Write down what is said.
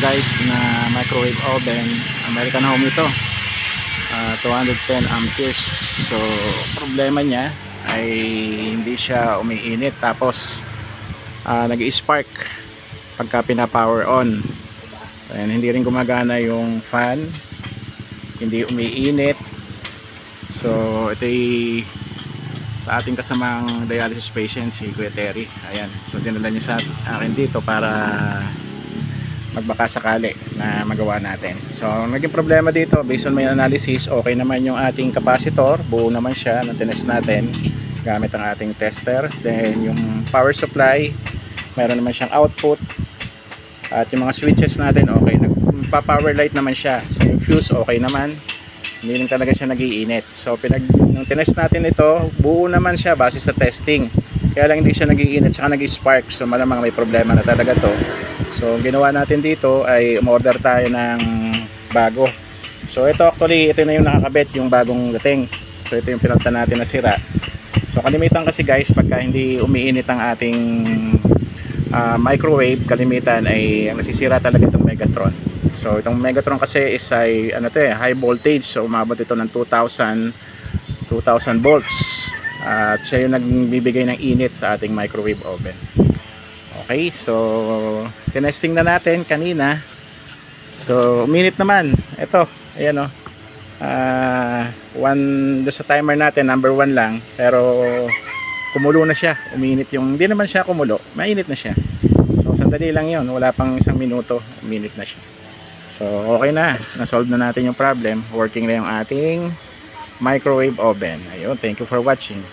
guys na microwave oven. American Home ito. 210 amperes. So problema niya ay hindi siya umiinit, tapos nag-i-spark pagka pina-power on. Ayan, hindi rin gumagana yung fan, hindi umiinit. So ito ay sa ating kasamang dialysis patient, si Kuya Terry. Ayan, so dinala niya sa akin dito para magbaka sakali na magawa natin. So naging problema dito, based on my analysis, okay naman yung ating capacitor, buo naman siya na tinest natin gamit ang ating tester. Then yung power supply, meron naman siyang output, at yung mga switches natin okay, nagpa-power light naman siya. So yung fuse okay naman, hindi rin talaga siya nag-iinit. So nung tinest natin ito, buo naman siya base sa testing, kaya lang hindi siya nag-iinit saka nag-spark. So malamang may problema na talaga to. So ang ginawa natin dito ay umorder tayo ng bago. So ito actually, ito na yung nakakabit, yung bagong dating. So ito yung pinalta natin na sira. So kalimitan kasi guys, pagka hindi umiinit ang ating microwave, kalimitan ay ang nasisira talaga itong Megatron. So itong Megatron kasi is ay high voltage. So umabot ito ng 2000 volts. At siya yung nagbibigay ng init sa ating microwave oven. Okay, so tinesting na natin kanina. So uminit naman. Ito, ayan o. Doon sa timer natin, number 1 lang. Pero kumulo na siya. Uminit yung, hindi naman siya kumulo, mainit na siya. So sandali lang yun, wala pang 1 minuto, uminit na siya. So okay na, nasolve na natin yung problem. Working na yung ating microwave oven. Ayun, thank you for watching.